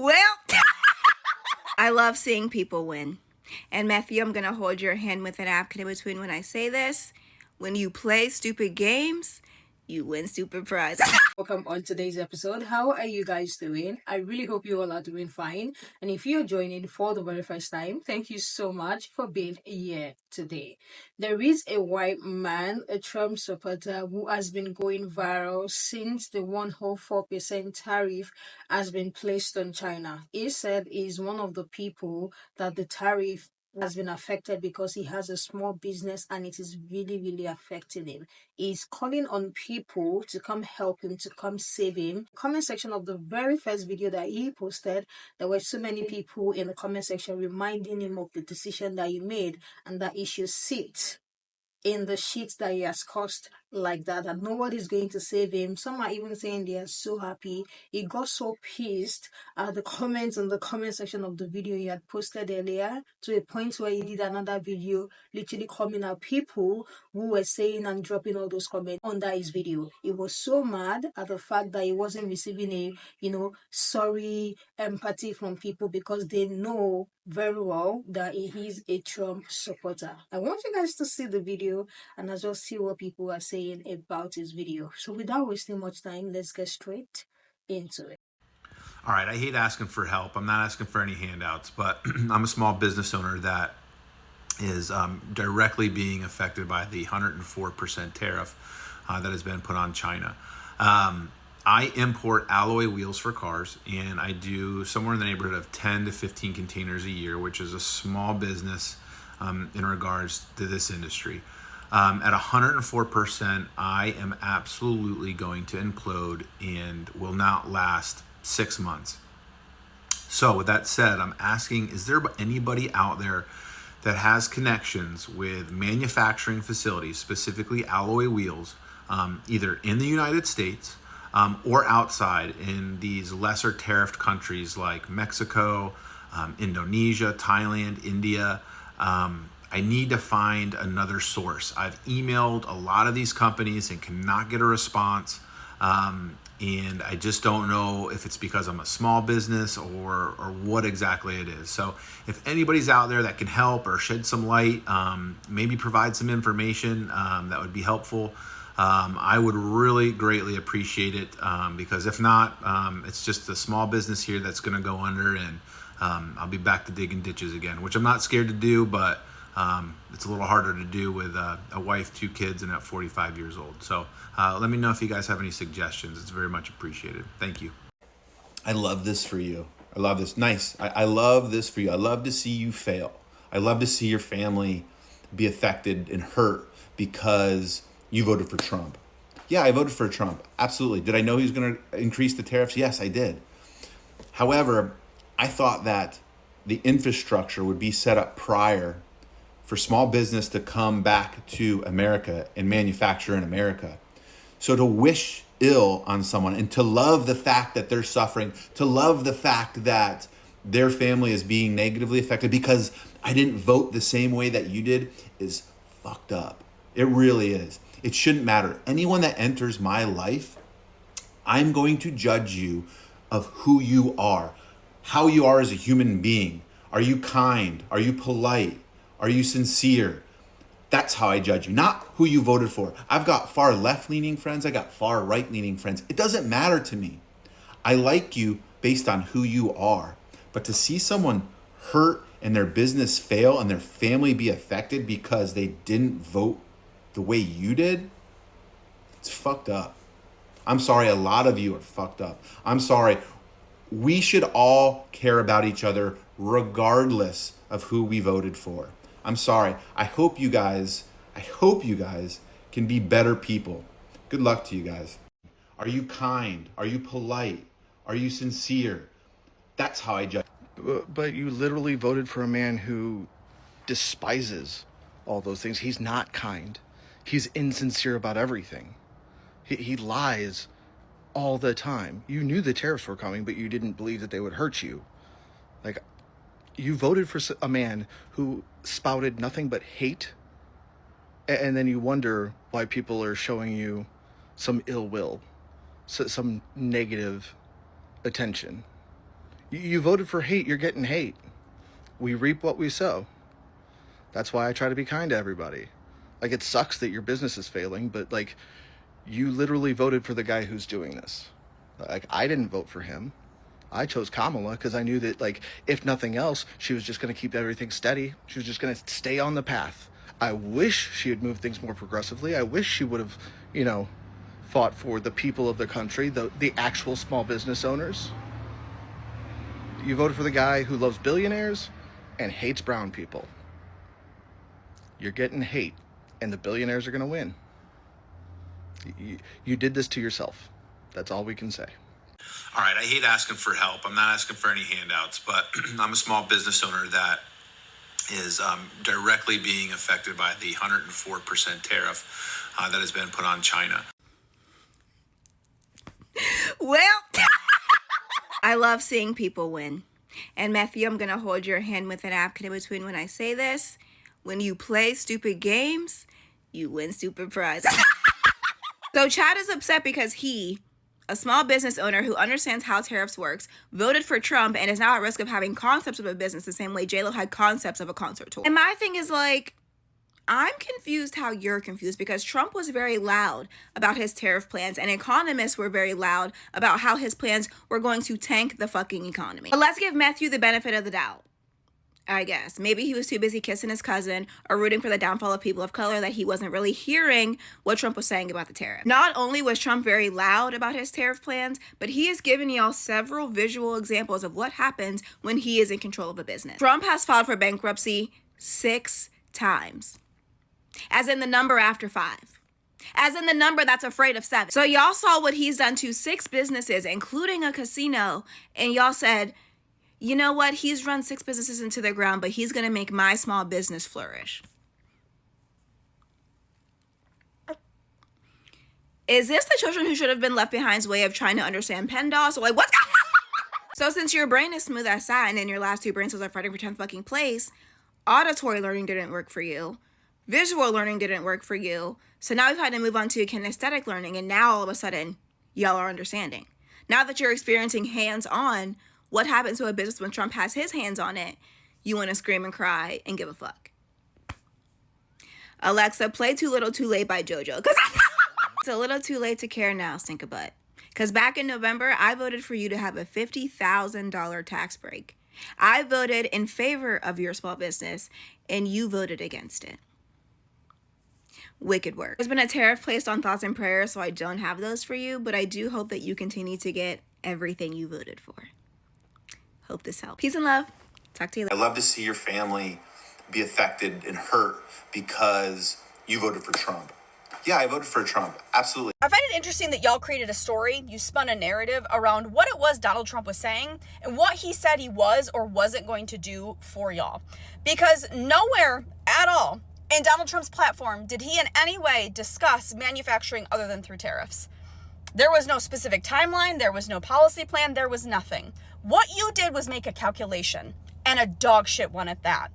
Well, I love seeing people win. And Matthew, I'm going to hold your hand with an napkin in between when I say this. When you play stupid games, you win stupid prizes. Welcome on today's episode. How are you guys doing? I really hope you all are doing fine. And if you're joining for the very first time, thank you so much for being here today. There is a white man, a Trump supporter, who has been going viral since the 104% tariff has been placed on China. He said he's one of the people that the tariff has been affected because he has a small business and it is really, really affecting him. He's calling on people to come help him, to come save him. Comment section of the very first video that he posted, there were so many people in the comment section reminding him of the decision that he made and that he should sit in the shit that he has caused like that, and nobody's going to save him. Some are even saying they are so happy. He got so pissed at the comments in the comment section of the video he had posted earlier, to a point where he did another video literally coming at people who were saying and dropping all those comments under his video. He was so mad at the fact that he wasn't receiving a sorry empathy from people because they know very well that he is a Trump supporter. I want you guys to see the video and as well see what people are saying about his video. So without wasting much time, let's get straight into it. All right, I hate asking for help. I'm not asking for any handouts, but I'm a small business owner that is directly being affected by the 104% tariff that has been put on China. I import alloy wheels for cars, and I do somewhere in the neighborhood of 10 to 15 containers a year, which is a small business in regards to this industry. At 104%, I am absolutely going to implode and will not last 6 months. So with that said, I'm asking, is there anybody out there that has connections with manufacturing facilities, specifically alloy wheels, either in the United States or outside in these lesser tariffed countries like Mexico, Indonesia, Thailand, India? I need to find another source. I've emailed a lot of these companies and cannot get a response. And I just don't know if it's because I'm a small business or what exactly it is. So if anybody's out there that can help or shed some light, maybe provide some information that would be helpful, I would really greatly appreciate it, because if not, it's just a small business here that's going to go under, and I'll be back to digging ditches again, which I'm not scared to do, but it's a little harder to do with a wife, 2 kids, and at 45 years old. So let me know if you guys have any suggestions. It's very much appreciated. Thank you. I love this for you. I love this. Nice. I love this for you. I love to see you fail. I love to see your family be affected and hurt because you voted for Trump. Yeah, I voted for Trump. Absolutely. Did I know he was going to increase the tariffs? Yes, I did. However, I thought that the infrastructure would be set up prior for small business to come back to America and manufacture in America. So to wish ill on someone and to love the fact that they're suffering, to love the fact that their family is being negatively affected because I didn't vote the same way that you did, is fucked up. It really is. It shouldn't matter. Anyone that enters my life, I'm going to judge you of who you are, how you are as a human being. Are you kind? Are you polite? Are you sincere? That's how I judge you, not who you voted for. I've got far left-leaning friends. I got far right-leaning friends. It doesn't matter to me. I like you based on who you are. But to see someone hurt and their business fail and their family be affected because they didn't vote the way you did, it's fucked up. I'm sorry, a lot of you are fucked up. I'm sorry. We should all care about each other regardless of who we voted for. I'm sorry. I hope you guys can be better people. Good luck to you guys. Are you kind? Are you polite? Are you sincere? That's how I judge. But you literally voted for a man who despises all those things. He's not kind. He's insincere about everything. He lies all the time. You knew the tariffs were coming, but you didn't believe that they would hurt you. Like, you voted for a man who spouted nothing but hate, and then you wonder why people are showing you some ill will, some negative attention. You voted for hate, you're getting hate. We reap what we sow. That's why I try to be kind to everybody. Like, it sucks that your business is failing, but like, you literally voted for the guy who's doing this. Like, I didn't vote for him. I chose Kamala because I knew that, like, if nothing else, she was just going to keep everything steady. She was just going to stay on the path. I wish she had moved things more progressively. I wish she would have, fought for the people of the country, the actual small business owners. You voted for the guy who loves billionaires and hates brown people. You're getting hate, and the billionaires are going to win. You did this to yourself. That's all we can say. All right, I hate asking for help. I'm not asking for any handouts, but I'm a small business owner that is directly being affected by the 104% tariff that has been put on China. Well, I love seeing people win. And Matthew, I'm going to hold your hand with an napkin in between when I say this. When you play stupid games, you win stupid prizes. So Chad is upset because he, a small business owner who understands how tariffs works, voted for Trump and is now at risk of having concepts of a business the same way J-Lo had concepts of a concert tour. And my thing is, like, I'm confused how you're confused, because Trump was very loud about his tariff plans and economists were very loud about how his plans were going to tank the fucking economy. But let's give Matthew the benefit of the doubt, I guess. Maybe he was too busy kissing his cousin or rooting for the downfall of people of color that he wasn't really hearing what Trump was saying about the tariff. Not only was Trump very loud about his tariff plans, but he has given y'all several visual examples of what happens when he is in control of a business. Trump has filed for bankruptcy 6 times. As in the number after 5. As in the number that's afraid of 7. So y'all saw what he's done to 6 businesses, including a casino, and y'all said, you know what? He's run 6 businesses into the ground, but he's going to make my small business flourish. Is this the children who should have been left behind's way of trying to understand PEMDAS? So like, what's going on? So since your brain is smooth as satin and your last 2 brain cells are fighting for 10th fucking place, auditory learning didn't work for you. Visual learning didn't work for you. So now we've had to move on to kinesthetic learning, and now all of a sudden, y'all are understanding. Now that you're experiencing hands-on what happens to a business when Trump has his hands on it, you want to scream and cry and give a fuck. Alexa, play Too Little Too Late by JoJo. Because it's a little too late to care now, stink a butt. Because back in November, I voted for you to have a $50,000 tax break. I voted in favor of your small business, and you voted against it. Wicked work. There's been a tariff placed on thoughts and prayers, so I don't have those for you, but I do hope that you continue to get everything you voted for. Hope this helps. Peace and love. Talk to you later. I love to see your family be affected and hurt because you voted for Trump. Yeah, I voted for Trump. Absolutely. I find it interesting that y'all created a story, you spun a narrative around what it was Donald Trump was saying and what he said he was or wasn't going to do for y'all. Because nowhere at all in Donald Trump's platform did he in any way discuss manufacturing other than through tariffs. There was no specific timeline, there was no policy plan, there was nothing. What you did was make a calculation, and a dog shit one at that.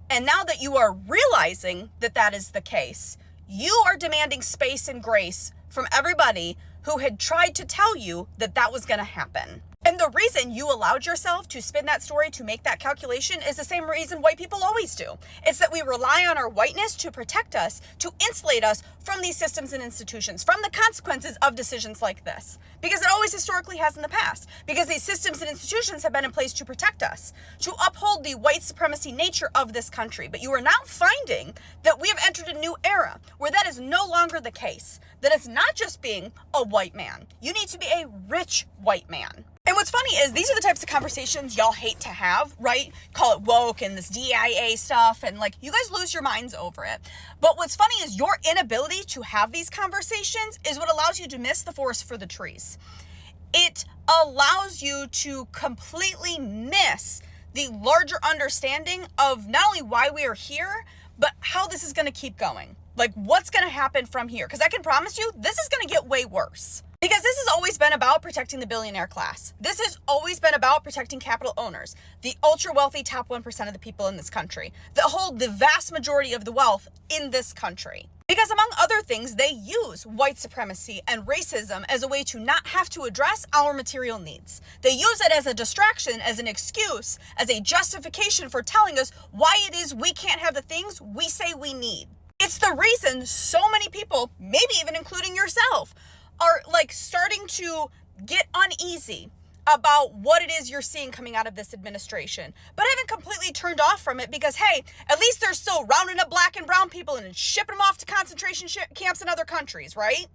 And now that you are realizing that that is the case, you are demanding space and grace from everybody who had tried to tell you that that was going to happen. And the reason you allowed yourself to spin that story to make that calculation is the same reason white people always do. It's that we rely on our whiteness to protect us, to insulate us from these systems and institutions, from the consequences of decisions like this. Because it always historically has in the past. Because these systems and institutions have been in place to protect us, to uphold the white supremacy nature of this country. But you are now finding that we have entered a new era where that is no longer the case. That it's not just being a white man. You need to be a rich white man. And what's funny is these are the types of conversations y'all hate to have, right? Call it woke and this DIA stuff, and like you guys lose your minds over it. But what's funny is your inability to have these conversations is what allows you to miss the forest for the trees. It allows you to completely miss the larger understanding of not only why we are here, but how this is going to keep going. Like what's going to happen from here? Because I can promise you, this is going to get way worse. Because this has always been about protecting the billionaire class. This has always been about protecting capital owners, the ultra wealthy top 1% of the people in this country that hold the vast majority of the wealth in this country. Because among other things, they use white supremacy and racism as a way to not have to address our material needs. They use it as a distraction, as an excuse, as a justification for telling us why it is we can't have the things we say we need. It's the reason so many people, maybe even including yourself, are like starting to get uneasy about what it is you're seeing coming out of this administration, but haven't completely turned off from it because, hey, at least they're still rounding up black and brown people and shipping them off to concentration camps in other countries, right?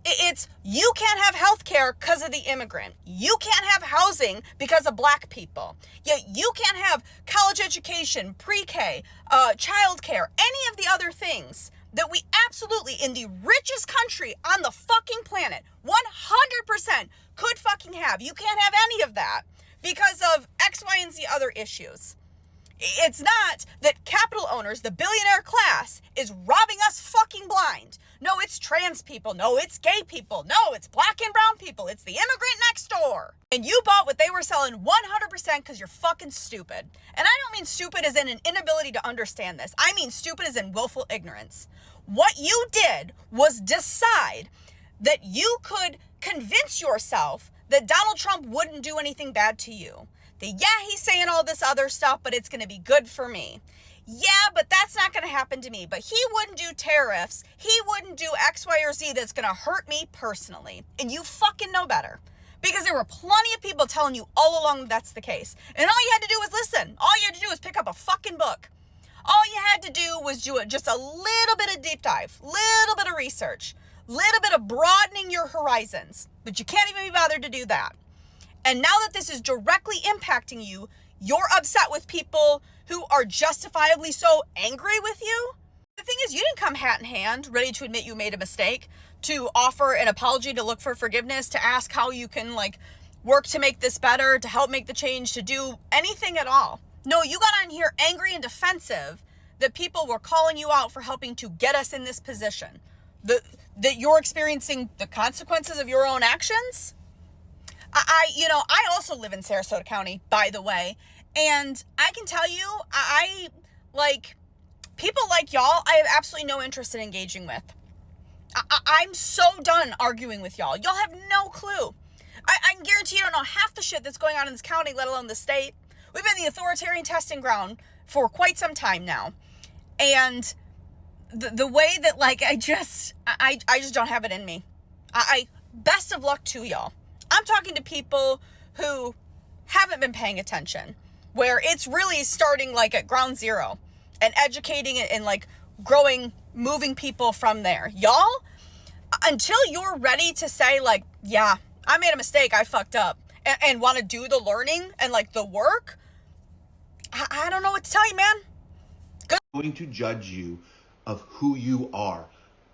It's you can't have health care because of the immigrant. You can't have housing because of black people. Yet you can't have college education, pre-K, childcare, any of the other things that we absolutely, in the richest country on the fucking planet, 100% could fucking have. You can't have any of that because of X, Y, and Z other issues. It's not that capital owners, the billionaire class, is robbing us fucking blind. No, it's trans people. No, it's gay people. No, it's black and brown people. It's the immigrant next door. And you bought what they were selling 100% because you're fucking stupid. And I don't mean stupid as in an inability to understand this. I mean stupid as in willful ignorance. What you did was decide that you could convince yourself that Donald Trump wouldn't do anything bad to you. That, yeah, he's saying all this other stuff, but it's going to be good for me. Yeah, but that's not going to happen to me. But he wouldn't do tariffs. He wouldn't do X, Y, or Z that's going to hurt me personally. And you fucking know better. Because there were plenty of people telling you all along that's the case. And all you had to do was listen. All you had to do was pick up a fucking book. All you had to do was do just a little bit of deep dive, little bit of research, little bit of broadening your horizons. But you can't even be bothered to do that. And now that this is directly impacting you, you're upset with people who are justifiably so angry with you. The thing is, you didn't come hat in hand, ready to admit you made a mistake, to offer an apology, to look for forgiveness, to ask how you can work to make this better, to help make the change, to do anything at all. No, you got on here angry and defensive that people were calling you out for helping to get us in this position. That you're experiencing the consequences of your own actions. I also live in Sarasota County, by the way, and I can tell you, people like y'all, I have absolutely no interest in engaging with. I'm so done arguing with y'all. Y'all have no clue. I can guarantee you don't know half the shit that's going on in this county, let alone the state. We've been the authoritarian testing ground for quite some time now. And the way that, I just don't have it in me. Best of luck to y'all. I'm talking to people who haven't been paying attention, where it's really starting at ground zero and educating and growing, moving people from there. Y'all, until you're ready to say yeah, I made a mistake, I fucked up, and want to do the learning and the work, I don't know what to tell you, man. Good. I'm going to judge you of who you are,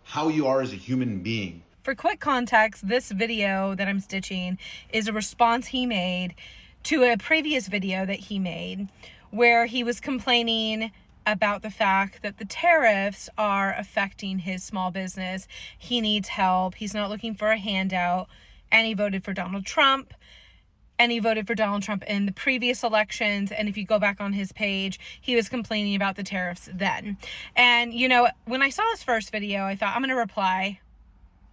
how you are as a human being. For quick context, this video that I'm stitching is a response he made to a previous video that he made where he was complaining about the fact that the tariffs are affecting his small business. He needs help. He's not looking for a handout. And he voted for Donald Trump. And he voted for Donald Trump in the previous elections. And if you go back on his page, he was complaining about the tariffs then. And, when I saw his first video, I thought, I'm going to reply.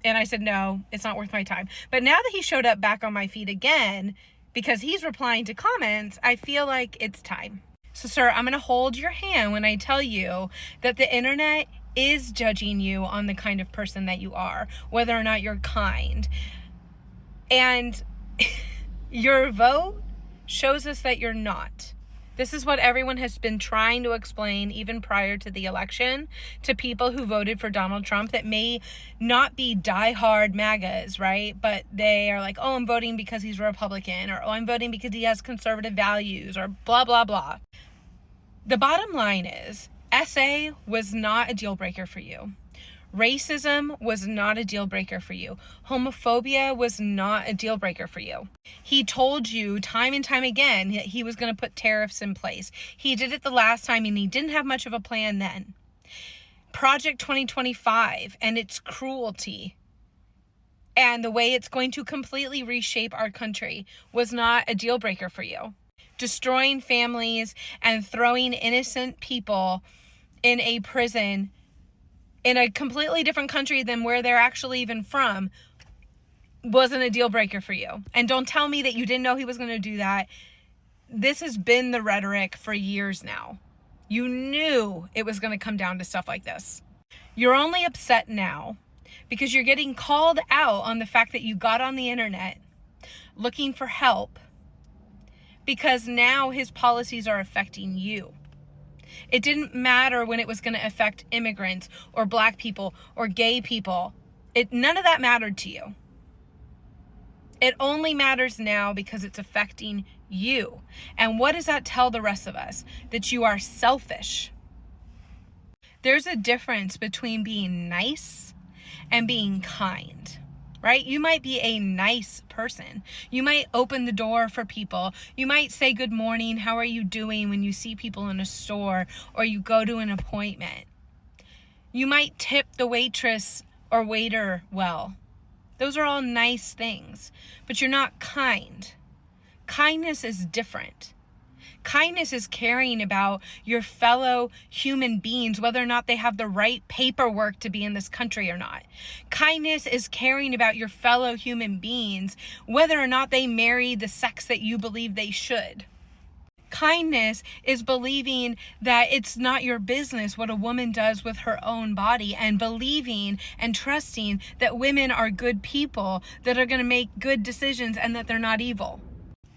And I said, no, it's not worth my time. But now that he showed up back on my feed again, because he's replying to comments, I feel like it's time. So, sir, I'm going to hold your hand when I tell you that the internet is judging you on the kind of person that you are, whether or not you're kind. And your vote shows us that you're not. This is what everyone has been trying to explain even prior to the election to people who voted for Donald Trump that may not be diehard MAGAs, right? But they are like, oh, I'm voting because he's a Republican, or oh, I'm voting because he has conservative values, or blah, blah, blah. The bottom line is, SA was not a deal breaker for you. Racism was not a deal breaker for you. Homophobia was not a deal breaker for you. He told you time and time again that he was going to put tariffs in place. He did it the last time and he didn't have much of a plan then. Project 2025 and its cruelty and the way it's going to completely reshape our country was not a deal breaker for you. Destroying families and throwing innocent people in a prison in a completely different country than where they're actually even from wasn't a deal breaker for you. And don't tell me that you didn't know he was going to do that. This has been the rhetoric for years now. You knew it was going to come down to stuff like this. You're only upset now because you're getting called out on the fact that you got on the internet looking for help because now his policies are affecting you. It didn't matter when it was going to affect immigrants or black people or gay people. None of that mattered to you. It only matters now because it's affecting you. And what does that tell the rest of us? That you are selfish. There's a difference between being nice and being kind, right? You might be a nice person. You might open the door for people. You might say good morning, how are you doing when you see people in a store or you go to an appointment. You might tip the waitress or waiter well. Those are all nice things, but you're not kind. Kindness is different. Kindness is caring about your fellow human beings, whether or not they have the right paperwork to be in this country or not. Kindness is caring about your fellow human beings, whether or not they marry the sex that you believe they should. Kindness is believing that it's not your business what a woman does with her own body, and believing and trusting that women are good people that are going to make good decisions and that they're not evil.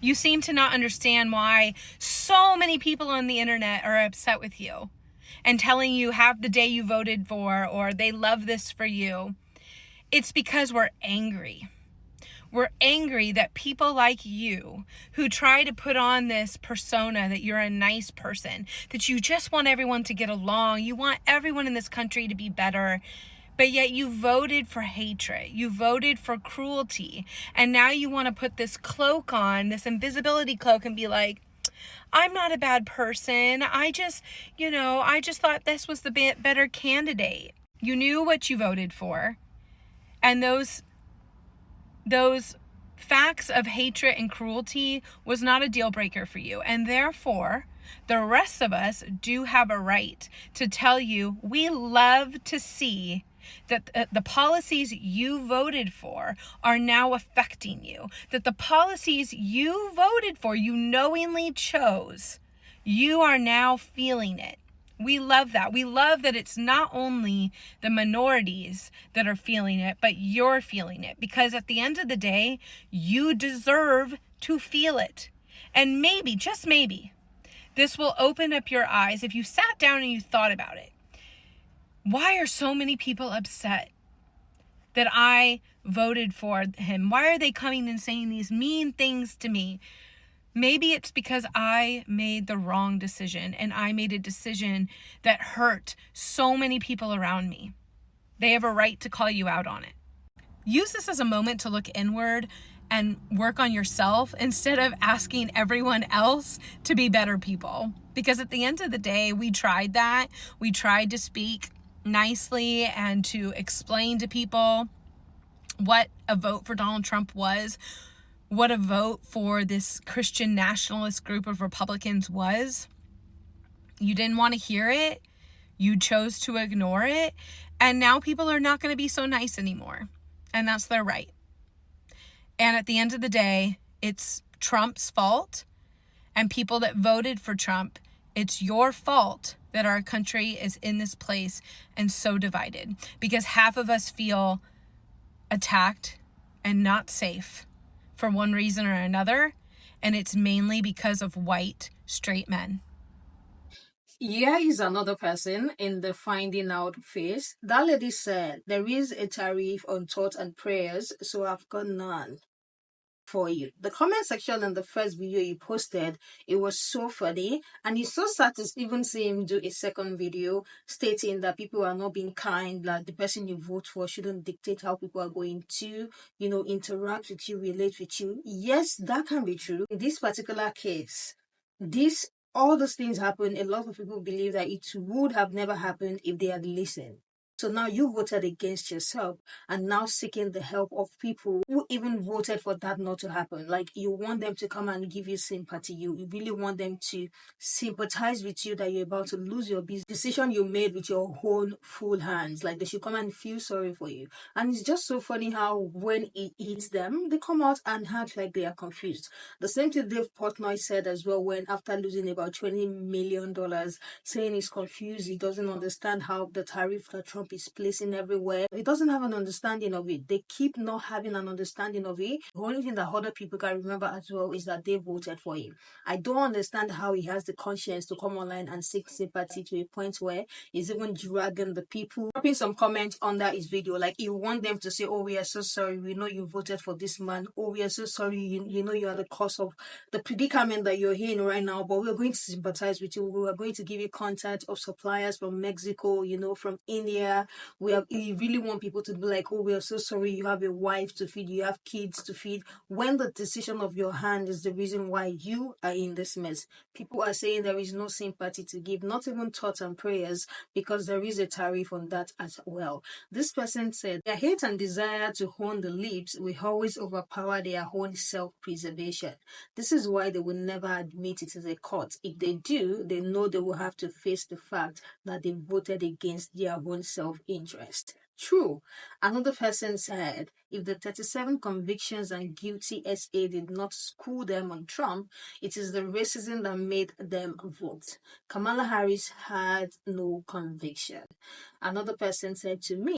You seem to not understand why so many people on the internet are upset with you and telling you have the day you voted for or they love this for you. It's because we're angry. We're angry that people like you who try to put on this persona that you're a nice person, that you just want everyone to get along, you want everyone in this country to be better, but yet you voted for hatred, you voted for cruelty, and now you want to put this cloak on, this invisibility cloak, and be like, I'm not a bad person, I just thought this was the better candidate. You knew what you voted for, and those facts of hatred and cruelty was not a deal breaker for you. And therefore, the rest of us do have a right to tell you we love to see that the policies you voted for are now affecting you. That the policies you voted for, you knowingly chose, you are now feeling it. We love that. We love that it's not only the minorities that are feeling it, but you're feeling it. Because at the end of the day, you deserve to feel it. And maybe, just maybe, this will open up your eyes if you sat down and you thought about it. Why are so many people upset that I voted for him? Why are they coming and saying these mean things to me? Maybe it's because I made the wrong decision, and I made a decision that hurt so many people around me. They have a right to call you out on it. Use this as a moment to look inward and work on yourself instead of asking everyone else to be better people. Because at the end of the day, we tried that. We tried to speak nicely and to explain to people what a vote for Donald Trump was, what a vote for this Christian nationalist group of Republicans was. You didn't want to hear it. You chose to ignore it. And now people are not going to be so nice anymore. And that's their right. And at the end of the day, it's Trump's fault. And people that voted for Trump, it's your fault that our country is in this place and so divided. Because half of us feel attacked and not safe for one reason or another, and it's mainly because of white, straight men. Here is another person in the finding out phase. That lady said, there is a tariff on thoughts and prayers, so I've got none for you. The comment section in the first video he posted, it was so funny, and it's so sad to even see him do a second video stating that people are not being kind, that the person you vote for shouldn't dictate how people are going to, interact with you, relate with you. Yes, that can be true. In this particular case, all those things happen. A lot of people believe that it would have never happened if they had listened. So now you voted against yourself and now seeking the help of people who even voted for that not to happen. Like you want them to come and give you sympathy. You really want them to sympathize with you that you're about to lose your business decision you made with your own full hands. Like they should come and feel sorry for you. And it's just so funny how when it hits them, they come out and act like they are confused. The same thing Dave Portnoy said as well when after losing about $20 million, saying he's confused, he doesn't understand how the tariff that Trump is placing everywhere. He doesn't have an understanding of it. They keep not having an understanding of it. The only thing that other people can remember as well is that they voted for him. I don't understand how he has the conscience to come online and seek sympathy to a point where he's even dragging the people, dropping some comments under his video. Like you want them to say, oh, we are so sorry. We know you voted for this man. Oh, we are so sorry. You know you are the cause of the predicament that you're in right now, but we're going to sympathize with you. We are going to give you contact of suppliers from Mexico, from India. We really want people to be like, oh, we are so sorry. You have a wife to feed. You have kids to feed. When the decision of your hand is the reason why you are in this mess, people are saying there is no sympathy to give, not even thoughts and prayers, because there is a tariff on that as well. This person said, their hate and desire to own the lips will always overpower their own self-preservation. This is why they will never admit it in a court. If they do, they know they will have to face the fact that they voted against their own self-interest. True. Another person said, if the 37 convictions and guilty SA did not school them on Trump, it is the racism that made them vote. Kamala Harris had no conviction. Another person said to me,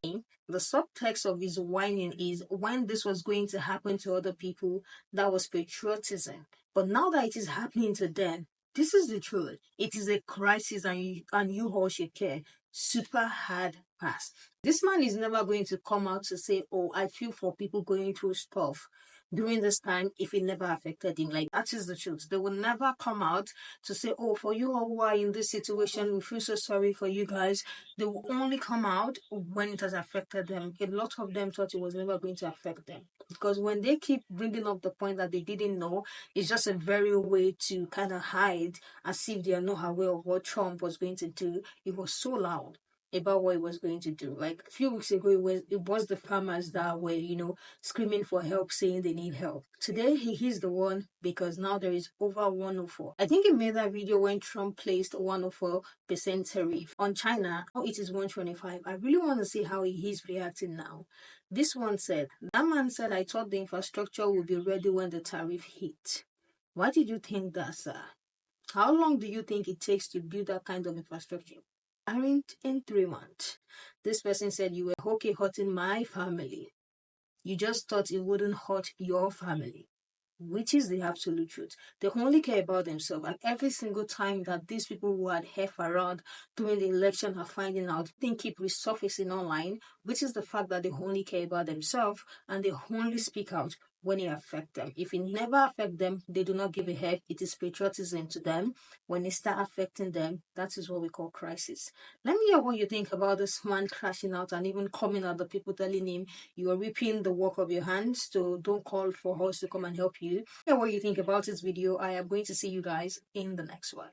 the subtext of his whining is when this was going to happen to other people, that was patriotism. But now that it is happening to them, this is the truth. It is a crisis and you all should care. Super hard pass. This man is never going to come out to say, oh, I feel for people going through stuff during this time if it never affected him. Like, that is the truth. They will never come out to say, oh, for you all who are in this situation, we feel so sorry for you guys. They will only come out when it has affected them. A lot of them thought it was never going to affect them. Because when they keep bringing up the point that they didn't know, it's just a very way to kind of hide as if they are not aware of what Trump was going to do. It was so loud about what he was going to do. Like a few weeks ago, it was the farmers that were, screaming for help, saying they need help. Today, he's the one because now there is over 104. I think he made that video when Trump placed 104% tariff on China. Now it is 125. I really want to see how he is reacting now. This one said, that man said, I thought the infrastructure would be ready when the tariff hit. Why did you think that, sir? How long do you think it takes to build that kind of infrastructure? Aren't in 3 months. This person said you were okay hurting my family. You just thought it wouldn't hurt your family, which is the absolute truth. They only care about themselves. And every single time that these people who had F around during the election are finding out, things keep resurfacing online, which is the fact that they only care about themselves and they only speak out when it affects them. If it never affects them, they do not give a heck. It is patriotism to them. When it start affecting them, that is what we call crisis. Let me hear what you think about this man crashing out and even coming at the people telling him you are reaping the work of your hands, so don't call for us to come and help you. Hear what you think about this video. I am going to see you guys in the next one.